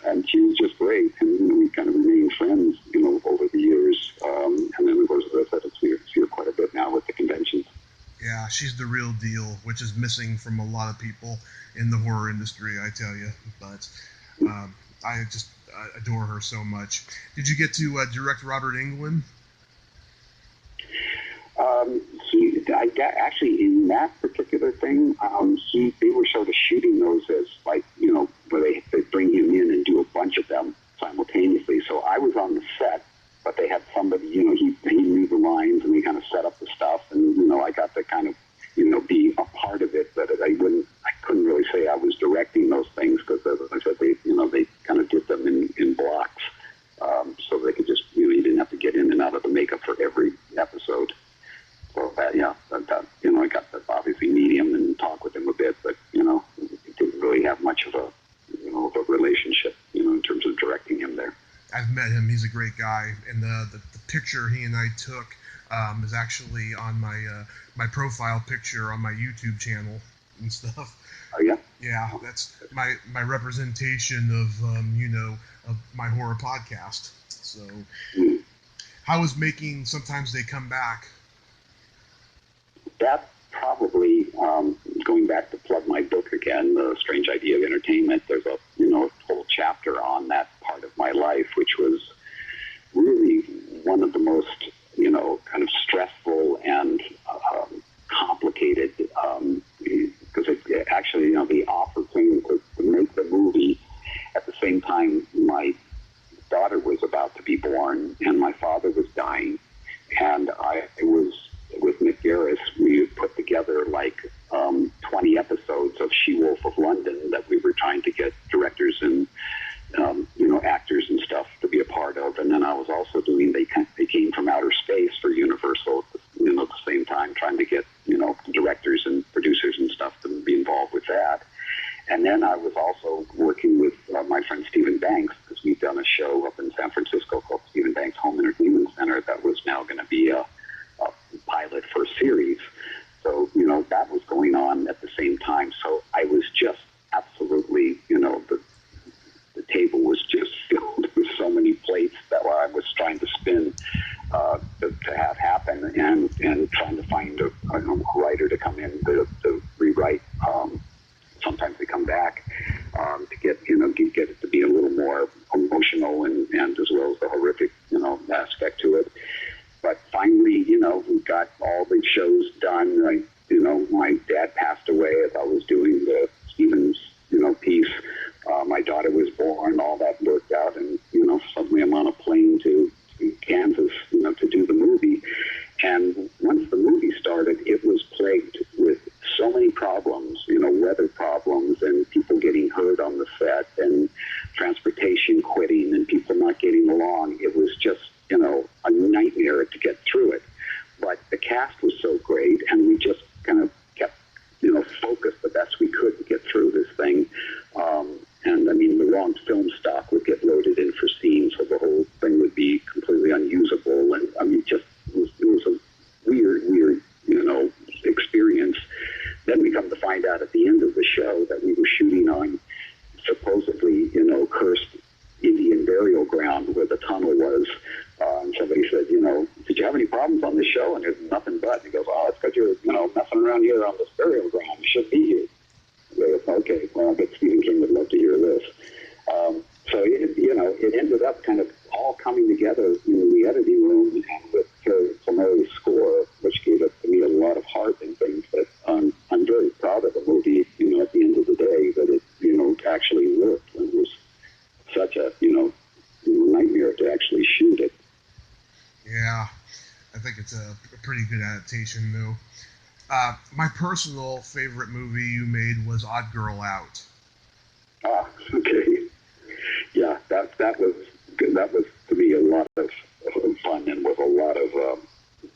And she was just great. And, you know, we kind of remained friends, you know, over the years. And then, of course, as I said, it's here quite a bit now with the conventions. Yeah, she's the real deal, which is missing from a lot of people in the horror industry, I tell you. But I just adore her so much. Did you get to direct Robert Englund? Actually, in that particular thing, they were sort of shooting those as, like, you know, where they bring him in and do a bunch of them simultaneously. So I was on the set, but they had somebody, you know, he knew the lines, and we kind of set up the stuff, and, you know, I got to kind of, you know, be a part of it, but I couldn't really say I was directing those things because, as I said, they kind of did them in blocks, so they could just, you know, you didn't have to get in and out of the makeup for every episode. So that, you know, I got to obviously meet him and talk with him a bit, but, you know, didn't really have much of a relationship, you know, in terms of directing him there. I've met him. He's a great guy, and the picture he and I took is actually on my profile picture on my YouTube channel and stuff. Oh yeah. Yeah, that's my representation of you know, of my horror podcast. So, how is making Sometimes They Come Back? That probably, going back to plug my book again, The Strange Idea of Entertainment, there's a, you know, whole chapter on that part of my life, which was really one of the most, you know, kind of stressful and complicated, because it actually, you know, the offer came to make the movie at the same time my daughter was about to be born and my father was dying, and I was with Nick Garris, we put together like 20 episodes of She-Wolf of London that we were trying to get directors and you know, actors and stuff to be a part of. And then I was also doing They Came from Outer Space for Universal, you know, at the same time, trying to get, you know, directors and producers and stuff to be involved with that. And then I was also working with my friend Stephen Banks, because we've done a show up in San Francisco called Stephen Banks Home Entertainment Center that was now going to be a pilot for a series. So, you know, that was going on at the same time. So I was just absolutely, you know, the table was just filled with so many plates that I was trying to spin to have happen, and trying to find a writer to come in to rewrite Sometimes They Come Back, to get, you know, get it to be a little more emotional and as well as the horrific, you know, aspect to it. But finally, you know, we got all the shows done. You know, my dad passed away as I was doing the Stevens, you know, piece. My daughter was born, all that worked out, and, you know, suddenly I'm on a plane to Kansas, you know, to do the movie. And once the movie started, it was plagued with so many problems, you know, weather problems and people getting hurt on the set and transportation quitting and people not getting along. It was just, you know, a nightmare to get through it. But the cast was so great, and we just kind of kept, you know, focused the best we could to get through this thing. And I mean, the wrong film stock would get loaded in for scenes, so the whole thing would be completely unusable. And I mean, just it was a weird, you know, experience. Then we come to find out at the end of the show that we were shooting on supposedly, you know, cursed Indian burial ground where the tunnel was. And somebody said, you know, did you have any it ended up kind of all coming together in the editing room and with Flamery's score, which gave it to me a lot of heart and things. But I'm very proud of the movie, at the end of the day, that it, actually worked. And it was such a, nightmare to actually shoot it. Yeah, I think it's a pretty good adaptation, though. My personal favorite movie you made was Odd Girl Out. Ah, okay. Yeah, that was good. That was, to me, a lot of fun and with a lot of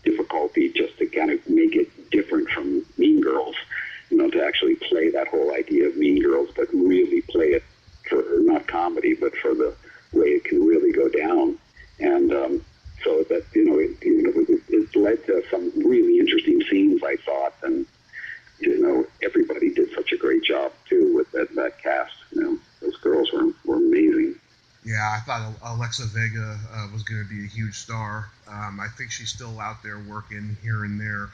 difficulty just to kind of make it different from Mean Girls, to actually play that whole idea of Mean Girls, but really play it for not comedy, but for the way it can really go down. And so that, it led to some really interesting scenes, I thought, and, everybody did such a great job, too, with that cast. Those girls were amazing. Yeah, I thought Alexa Vega was going to be a huge star. I think she's still out there working here and there,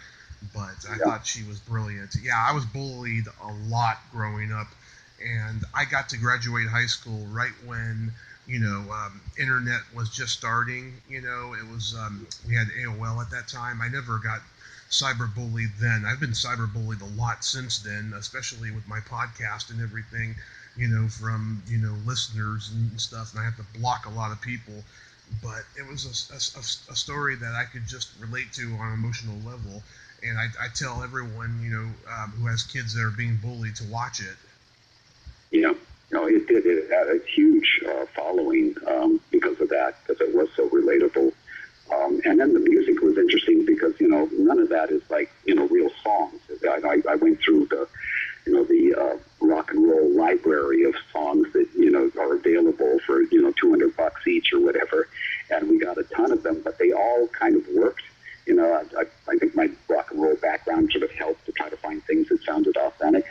but I thought she was brilliant. Yeah, I was bullied a lot growing up, and I got to graduate high school right when, internet was just starting. It was, we had AOL at that time. I never got cyberbullied then. I've been cyberbullied a lot since then, especially with my podcast and everything, from, listeners and stuff, and I have to block a lot of people. But it was a story that I could just relate to on an emotional level, and I tell everyone, who has kids that are being bullied to watch it. Yeah, no, it did. It had a huge following because of that, because it was so relatable. And then the music was interesting because, none of that is like, real songs. I went through the rock and roll library of songs that, are available for, $200 each or whatever. And we got a ton of them, but they all kind of worked. I think my rock and roll background sort of helped to try to find things that sounded authentic.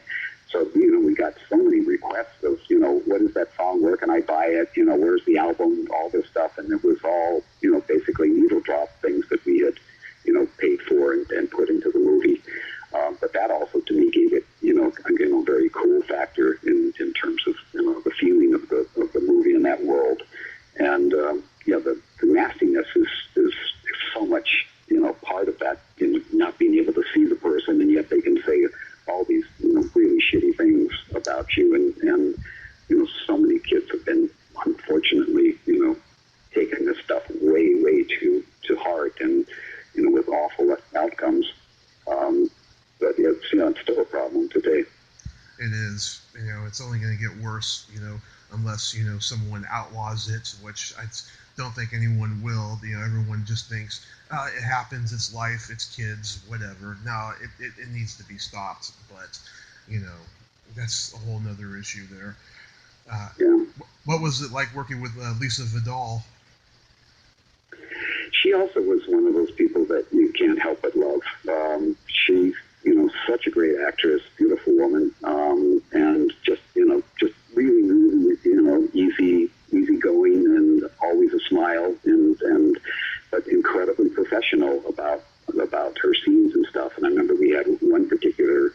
So, we got so many requests of, what does that song work? And I buy it, where's the album, all this stuff. And it was all, basically needle drop things that we had, paid for and put into the movie. But that also, to me, gave it, a very cool factor in terms of, the feeling of the movie in that world. And, the nastiness is so much, part of that, not being able to see the person, and yet they can say all these, really shitty things about you. And so many kids have been, unfortunately, taking this stuff way, way too heart and, with awful outcomes. But it's still a problem today. It is. It's only going to get worse, unless, someone outlaws it, which I don't think anyone will. Everyone just thinks, it happens, it's life, it's kids, whatever. No, it needs to be stopped. But, that's a whole nother issue there. What was it like working with Lisa Vidal? She also was one of those people that you can't help but love. She's, such a great actress, beautiful woman, and just really, really, easygoing and always a smile, but incredibly professional about her scenes and stuff. And I remember we had one particular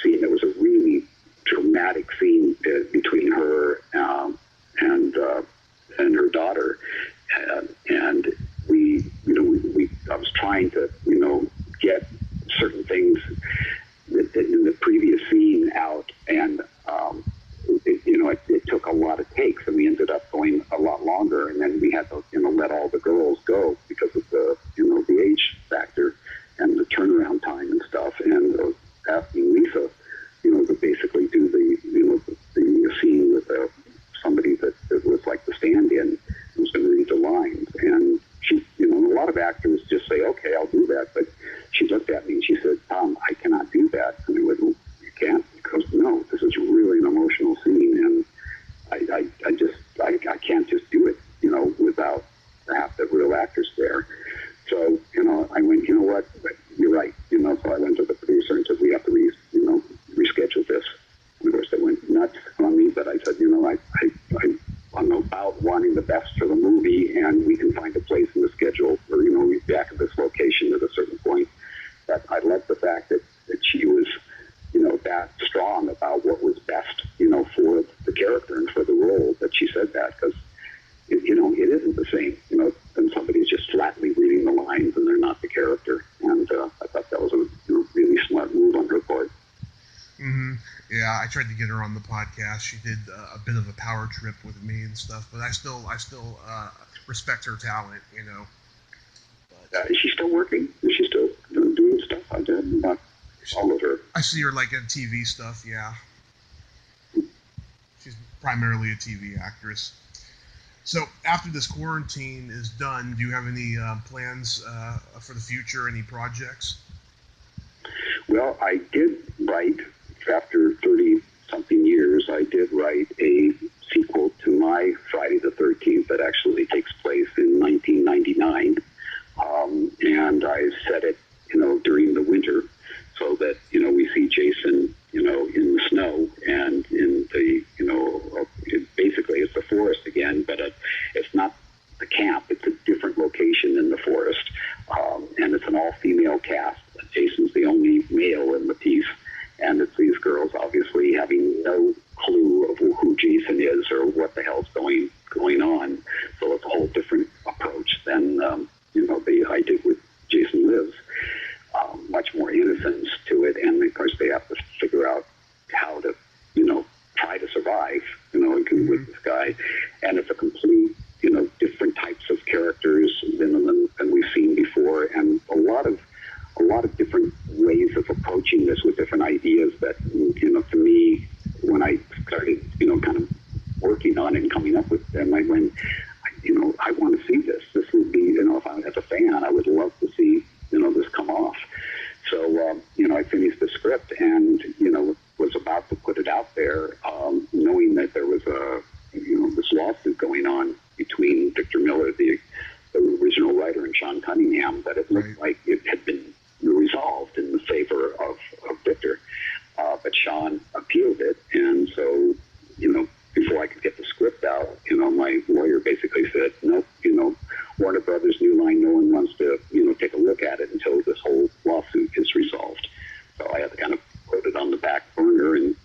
scene that was a really dramatic scene between her and her daughter, and I was trying to get certain things in the previous scene out, and it took a lot of takes, and we ended up going a lot longer, and then we had to let all the girls go because of the the age factor and the turnaround time and stuff, and asking Lisa to basically do the scene with somebody that was like the stand-in who was going to read the lines. And she, a lot of actors just say, okay, I'll do that. But she looked at me and she said, Tom, I cannot do that. And I went, well, you can't? Because no, this is really an emotional scene. And I can't just do it, without half the real actors there. So, I went, what? You're right. So I went to the producer and said, we have to reschedule this. And of course, they went nuts on me, but I said, I'm about wanting the best for the movie, and we can find a place in the schedule where, we're back at this location at a certain point. But I loved the fact that she was, that strong about what was best, for the character and for the role, that she said that, because isn't the same. Then somebody's just flatly reading the lines and they're not the character. And I thought that was a really smart move on her part. Mm-hmm. Yeah, I tried to get her on the podcast. She did a bit of a power trip with me and stuff, but I still respect her talent, Is she still working? Is she still doing stuff? I did not follow her. I see her like in TV stuff. Yeah, she's primarily a TV actress. So after this quarantine is done, do you have any plans for the future? Any projects? Well, I did write, after 30-something years, I did write a sequel to my Friday the 13th that actually takes place in 1999. And I set it, during the winter so that, we see Jason, in the snow and in the, basically it's the forest again, but it's not the camp. It's a different location in the forest. And it's an all-female cast. Jason's the only male in the piece. And it's these girls obviously having no clue of who Jason is or what the hell's going on. So it's a whole different approach than, I did with Jason Lives. Much more innocence to it. And of course they have to figure out how to, try to survive, with this guy. And it's a complete, different types of characters than we've seen before. And a lot of different ways of approaching this with different ideas that, to me, when I started, kind of working on it and coming up with them, I went, I want to see this. This would be, if I, as a fan, I would love to see, this come off. So, I finished the script and, was about to put it out there, knowing that there was this lawsuit going on between Victor Miller, the original writer, and Sean Cunningham, that it looked like it had been resolved in the favor of Victor. But Sean appealed it, and so, before I could get the script out, my lawyer basically said, nope, Warner Brothers New Line, no one wants to, take a look at it until this whole lawsuit is resolved. So I had to kind of put it on the back burner and,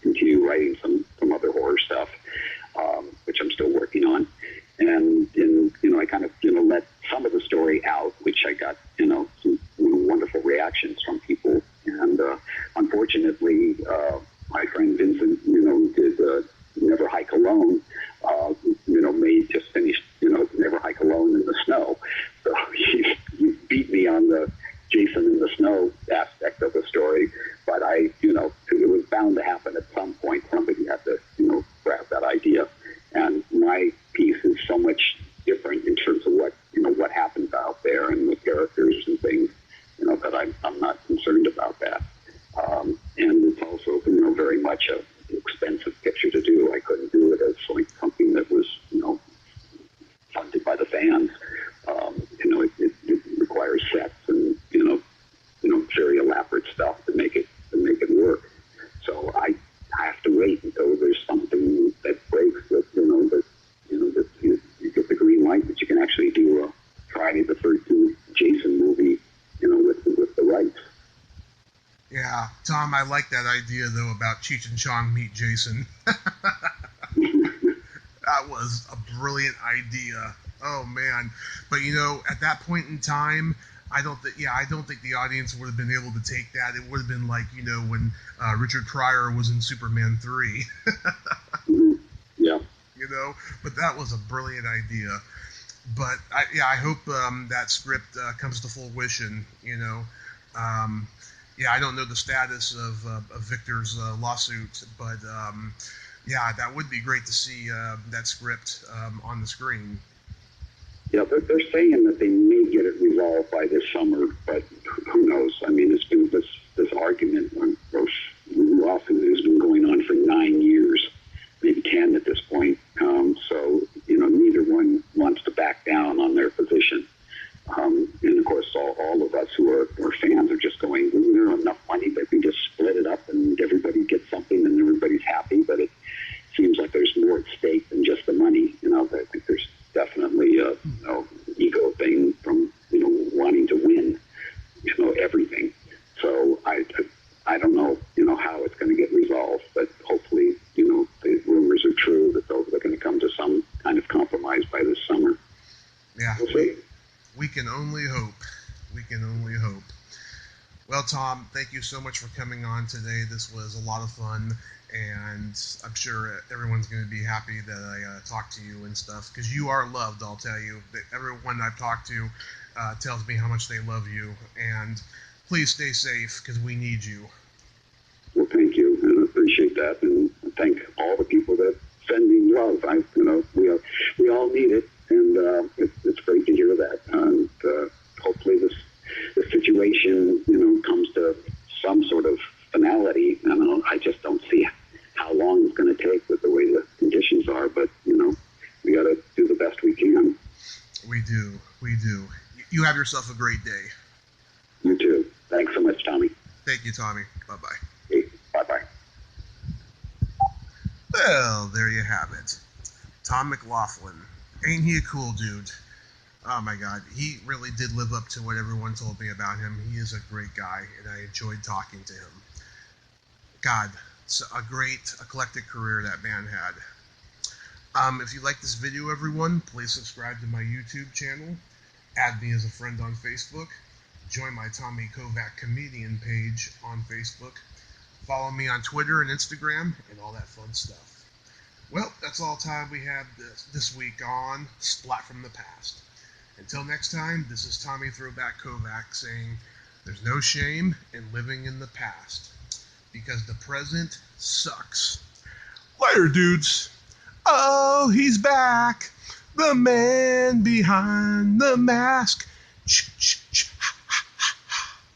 continue writing some other horror stuff, which I'm still working on. And I kind of, let some of the story out, which I got, some wonderful reactions from people. And unfortunately, my friend Vincent, who did Never Hike Alone, may just finished, Never Hike Alone in the Snow. So he beat me on the Jason in the Snow aspect of the story. But it was bound to happen at some point. Somebody had to, grab that idea. And my piece is so much different in terms of what happens out there and the characters and things, that I'm not concerned about that. And it's also, very much an expensive picture to do. I couldn't do it as like something that was, funded by the fans. It requires sets and, very elaborate stuff to make it work. So I have to wait until there's something that breaks that, that you get the green light that you can actually do a Friday the 13th Jason movie, with the rights. Yeah, Tom, I like that idea, though, about Cheech and Chong meet Jason. That was a brilliant idea. Oh, man. But, at that point in time, I don't think the audience would have been able to take that. It would have been like, when Richard Pryor was in Superman 3. Yeah. But that was a brilliant idea. But, I hope that script comes to fruition, I don't know the status of Victor's lawsuit, but that would be great to see that script on the screen. Yeah, they're saying that they may get it resolved by this summer, but who knows? I mean, it's been this argument on this lawsuit has been going on for 9 years, maybe 10 at this point. So neither one wants to back down on their position. And of course, all of us who are fans are just going, isn't there enough money that we just split it up and everybody gets something and everybody's happy? But it seems like there's more at stake than just the money. I think there's definitely a ego thing from wanting to win everything. So I don't know how it's going to get resolved, but hopefully the rumors are true that they're going to come to some kind of compromise by this summer. Yeah, We'll see. we can only hope. We can only hope. Well, Tom, thank you so much for coming on today. This was a lot of fun, and I'm sure everyone's going to be happy that I talked to you and stuff, because you are loved, I'll tell you. Everyone I've talked to tells me how much they love you, and please stay safe, because we need you. Well, thank you, and I appreciate that, and thank all the people that send me love. We all need it, and it's great to hear that. And hopefully this situation, comes to some sort of finality. I just don't see how long it's going to take with the way the conditions are, but we got to do the best we can. We do. You have yourself a great day. You too. Thanks so much, Tommy. Thank you, Tommy. Bye-bye. Hey, bye-bye. Well, there you have it. Tom McLoughlin. Ain't he a cool dude? Oh my God, he really did live up to what everyone told me about him. He is a great guy, and I enjoyed talking to him. God, it's a great eclectic career that man had. If you like this video, everyone, please subscribe to my YouTube channel, add me as a friend on Facebook, join my Tommy Kovac comedian page on Facebook, follow me on Twitter and Instagram, and all that fun stuff. Well, that's all time we have this week on Splat from the Past. Until next time, this is Tommy Throwback Kovac saying, there's no shame in living in the past, because the present sucks. Later, dudes. Oh, he's back. The man behind the mask. Ch-ch-ch.